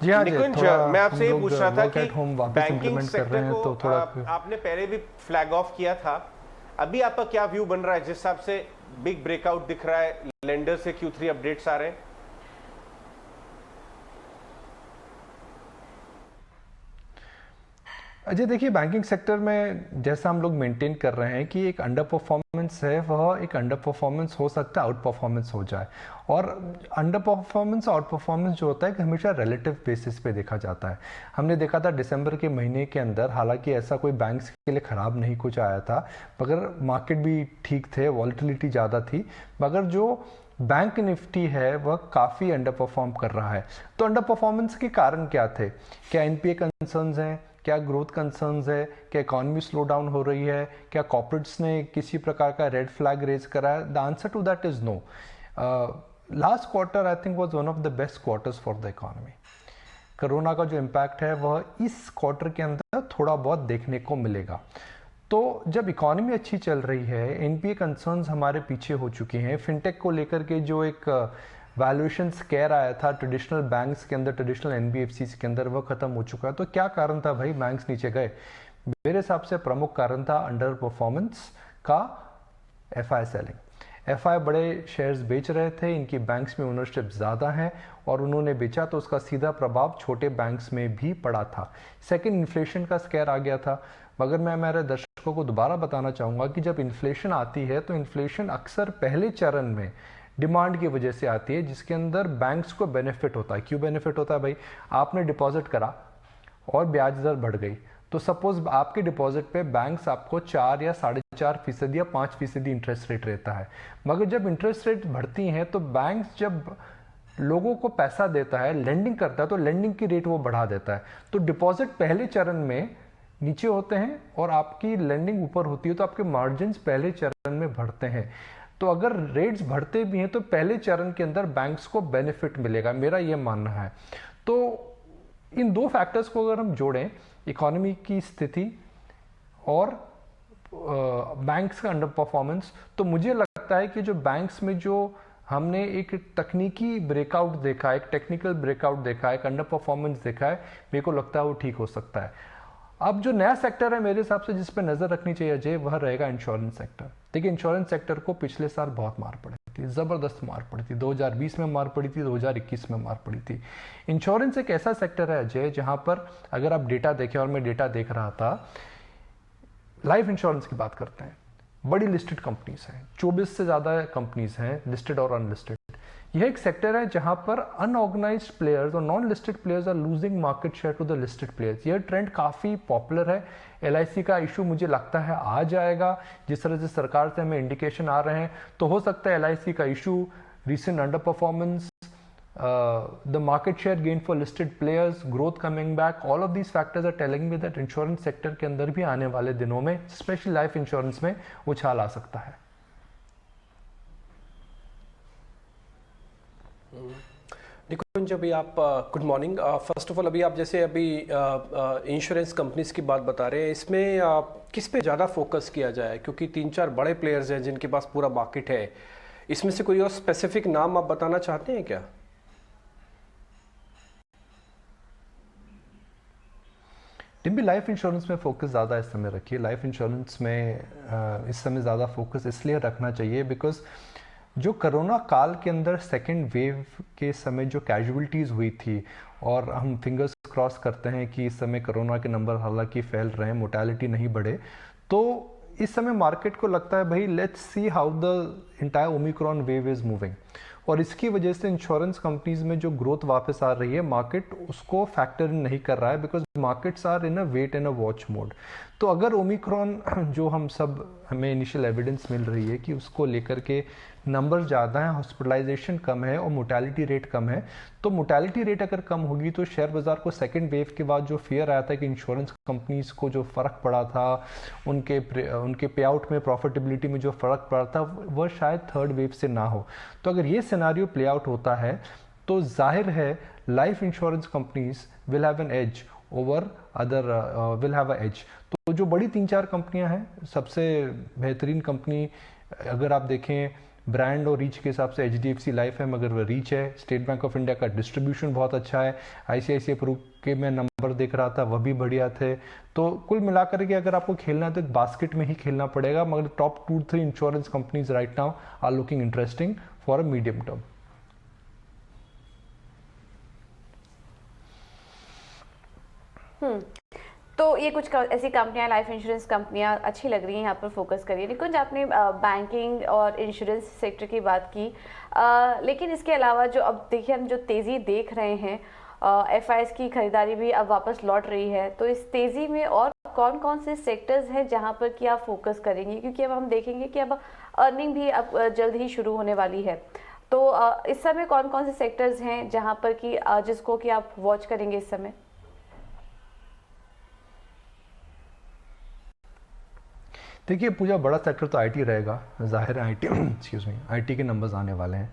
जी हाँ जी, निकुंज, थोड़ा मैं हम आपसे ये लोग पूछ रहा था वर्क कि एट होम वापस बैंकिंग इम्प्लीमेंट कर रहे सेक्टर हैं को तो थोड़ा आपने पहले भी फ्लैग ऑफ किया था, अभी आपका क्या व्यू बन रहा है? जिस हिसाब से बिग ब्रेकआउट दिख रहा है, लेंडर से Q3 अपडेट्स आ रहे हैं। अजय देखिए, बैंकिंग सेक्टर में जैसा हम लोग मेंटेन कर रहे हैं कि एक अंडर परफॉर्मेंस है, वह एक अंडर परफॉर्मेंस हो सकता है, आउट परफॉर्मेंस हो जाए। और अंडर परफॉर्मेंस आउट परफॉर्मेंस जो होता है कि हमेशा रिलेटिव बेसिस पे देखा जाता है। हमने देखा था दिसंबर के महीने के अंदर, हालांकि ऐसा कोई बैंक्स के लिए ख़राब नहीं कुछ आया था, मगर मार्केट भी ठीक थे, वॉलिटिलिटी ज़्यादा थी, मगर जो बैंक निफ्टी है वह काफ़ी अंडर परफॉर्म कर रहा है। तो अंडर परफॉर्मेंस के कारण क्या थे? क्या एनपीए कंसर्न्स हैं? क्या ग्रोथ कंसर्न्स है? क्या इकोनॉमी स्लो डाउन हो रही है? क्या कॉर्पोरेट्स ने किसी प्रकार का रेड फ्लैग रेज करा है? The answer to that is no. Last quarter I think was one of the best quarters for the economy. Corona का जो इम्पैक्ट है वह इस क्वार्टर के अंदर थोड़ा बहुत देखने को मिलेगा। तो जब इकोनॉमी अच्छी चल रही है, एनपीए कंसर्न्स हमारे पीछे हो चुके हैं, फिनटेक को लेकर के जो एक वैल्यूएशन स्केयर आया था ट्रेडिशनल बैंक्स के अंदर, ट्रेडिशनल एनबीएफसी के अंदर, वह खत्म हो चुका है। तो क्या कारण था भाई बैंक्स नीचे गए? मेरे हिसाब से प्रमुख कारण था अंडर परफॉर्मेंस का एफआई सेलिंग। एफआई बड़े शेयर्स बेच रहे थे, इनकी बैंक्स में ओनरशिप ज़्यादा है और उन्होंने बेचा तो उसका सीधा प्रभाव छोटे बैंक्स में भी पड़ा था। सेकंड, इन्फ्लेशन का स्केयर आ गया था। मगर मैं मेरे दर्शकों को दोबारा बताना चाहूँगा कि जब इन्फ्लेशन आती है तो इन्फ्लेशन अक्सर पहले चरण में डिमांड की वजह से आती है, जिसके अंदर बैंक्स को बेनिफिट होता है। क्यों बेनिफिट होता है भाई? आपने डिपॉजिट करा और ब्याज दर बढ़ गई, तो सपोज आपके डिपॉजिट पे बैंक्स आपको 4 या 4.5% या 5% इंटरेस्ट रेट रहता है। मगर जब इंटरेस्ट रेट बढ़ती हैं तो बैंक्स जब लोगों को पैसा देता है, लेंडिंग करता है, तो लेंडिंग की रेट वो बढ़ा देता है। तो डिपॉजिट पहले चरण में नीचे होते हैं और आपकी लेंडिंग ऊपर होती है, तो आपके मार्जिन पहले चरण में बढ़ते हैं। तो अगर रेट्स बढ़ते भी हैं तो पहले चरण के अंदर बैंक्स को बेनिफिट मिलेगा, मेरा ये मानना है। तो इन दो फैक्टर्स को अगर हम जोड़ें, इकोनॉमी की स्थिति और बैंक्स का अंडर परफॉर्मेंस, तो मुझे लगता है कि जो बैंक्स में जो हमने एक तकनीकी ब्रेकआउट देखा, एक टेक्निकल ब्रेकआउट देखा, एक अंडर परफॉर्मेंस देखा है, मेरे को लगता है वो ठीक हो सकता है। अब जो नया सेक्टर है मेरे हिसाब से जिस पे नज़र रखनी चाहिए अजय, वह रहेगा इंश्योरेंस सेक्टर। देखिए, इंश्योरेंस सेक्टर को पिछले साल बहुत मार पड़ी थी, ज़बरदस्त मार पड़ी थी। 2020 में मार पड़ी थी, 2021 में मार पड़ी थी। इंश्योरेंस एक ऐसा सेक्टर है अजय जहां पर अगर आप डेटा देखें, और मैं डेटा देख रहा था, लाइफ इंश्योरेंस की बात करते हैं, बड़ी लिस्टेड कंपनीज हैं, 24 से ज़्यादा कंपनीज हैं, लिस्टेड और अनलिस्टेड। यह एक सेक्टर है जहां पर अनऑर्गेनाइज्ड प्लेयर्स और non listed players are losing market share to the listed players. यह ट्रेंड काफ़ी पॉपुलर है। एलआईसी का इशू मुझे लगता है आ जाएगा, जिस तरह से सरकार से हमें इंडिकेशन आ रहे हैं, तो हो सकता है एलआईसी का issue, recent under performance, the market share gain for listed players, growth coming back, all of these factors are telling me that insurance sector के अंदर भी आने वाले दिनों में, स्पेशली लाइफ इंश्योरेंस में, उछाल आ सकता है। निकुंज, अभी आप good morning. First of all, अभी आप जैसे अभी इंश्योरेंस कंपनीज की बात बता रहे हैं, इसमें किस पे ज़्यादा फोकस किया जाए? क्योंकि 3-4 बड़े प्लेयर्स हैं जिनके पास पूरा मार्केट है। इसमें से कोई और स्पेसिफिक नाम आप बताना चाहते हैं क्या? टिम्बी, लाइफ इंश्योरेंस में फोकस ज़्यादा इस समय रखिए। लाइफ इंश्योरेंस में इस समय ज़्यादा फोकस इसलिए रखना चाहिए बिकॉज जो कोरोना काल के अंदर सेकेंड वेव के समय जो कैजुअलिटीज़ हुई थी, और हम फिंगर्स क्रॉस करते हैं कि इस समय कोरोना के नंबर हालांकि फैल रहे हैं, मोर्टेलिटी नहीं बढ़े, तो इस समय मार्केट को लगता है भाई let's see how the entire Omicron wave is moving. और इसकी वजह से इंश्योरेंस कंपनीज में जो ग्रोथ वापस आ रही है, मार्केट उसको फैक्टर इन नहीं कर रहा है because markets are in a wait and a watch mode. तो अगर ओमिक्रॉन जो हमें इनिशियल एविडेंस मिल रही है कि उसको लेकर के नंबर ज़्यादा हैं, हॉस्पिटलाइजेशन कम है और मोर्टेलिटी रेट कम है, तो मोर्टेलिटी रेट अगर कम होगी तो शेयर बाज़ार को सेकेंड वेव के बाद जो फियर आया था कि इंश्योरेंस कंपनीज को जो फ़र्क पड़ा था, उनके पे आउट में, प्रॉफिटेबिलिटी में जो फ़र्क पड़ा था, वह शायद थर्ड वेव से ना हो। तो अगर ये सिनारियो प्ले आउट होता है तो जाहिर है life insurance companies will have an edge over other, will have a edge. तो जो बड़ी 3-4 कंपनियां हैं, सबसे बेहतरीन कंपनी अगर आप देखें ब्रांड और रीच के हिसाब से HDFC लाइफ है, मगर वह रीच है। स्टेट बैंक ऑफ इंडिया का डिस्ट्रीब्यूशन बहुत अच्छा है। ICICI प्रू के मैं नंबर देख रहा था, वह भी बढ़िया थे। तो कुल मिलाकर के अगर आपको खेलना है तो एक बास्केट में ही खेलना पड़ेगा, मगर top 2-3 insurance companies right now are looking interesting for a medium term. तो ये कुछ ऐसी कंपनियां, लाइफ इंश्योरेंस कंपनियां अच्छी लग रही हैं, यहाँ पर फोकस करिए। निकुंज, आपने बैंकिंग और इंश्योरेंस सेक्टर की बात की, लेकिन इसके अलावा जो अब देखिए हम जो तेज़ी देख रहे हैं, FIs की खरीदारी भी अब वापस लौट रही है, तो इस तेज़ी में और कौन कौन से सेक्टर्स हैं जहाँ पर कि आप फोकस करेंगे? क्योंकि अब हम देखेंगे कि अब अर्निंग भी अब जल्द ही शुरू होने वाली है, तो इस समय कौन कौन से सेक्टर्स हैं जहाँ पर कि जिसको कि आप वॉच करेंगे इस समय? देखिए पूजा, बड़ा सेक्टर तो IT रहेगा, जाहिर है। IT के नंबर्स आने वाले हैं।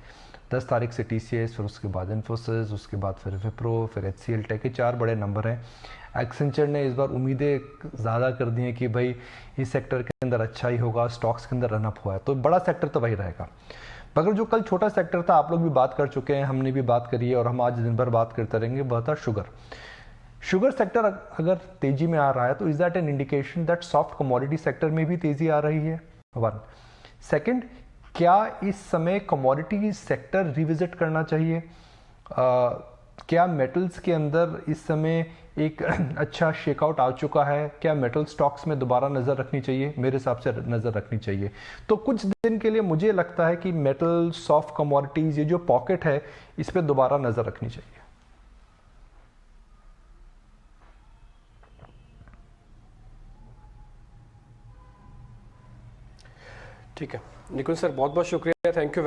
10 तारीख से TCS, फिर उसके बाद इन्फोसिस, उसके बाद फिर विप्रो, फिर HCL टेक, के 4 बड़े नंबर हैं। एक्सेंचर ने इस बार उम्मीदें ज़्यादा कर दी हैं कि भाई इस सेक्टर के अंदर अच्छा ही होगा, स्टॉक्स के अंदर रनअप हुआ है, तो बड़ा सेक्टर तो वही रहेगा। मगर जो कल छोटा सेक्टर था, आप लोग भी बात कर चुके हैं, हमने भी बात करी है और हम आज दिन भर बात करते रहेंगे, वह था शुगर सेक्टर अगर तेजी में आ रहा है तो is that an indication that soft commodity sector में भी तेजी आ रही है? 1 सेकंड, क्या इस समय कमोडिटी सेक्टर रिविजिट करना चाहिए? क्या मेटल्स के अंदर इस समय एक अच्छा शेकआउट आ चुका है? क्या मेटल स्टॉक्स में दोबारा नज़र रखनी चाहिए? मेरे हिसाब से नज़र रखनी चाहिए। तो कुछ दिन के लिए मुझे लगता है कि मेटल, सॉफ्ट कमोडिटीज़, ये जो पॉकेट है, इस पर दोबारा नज़र रखनी चाहिए। ठीक है निकुंज सर, बहुत बहुत शुक्रिया, थैंक यू वेरी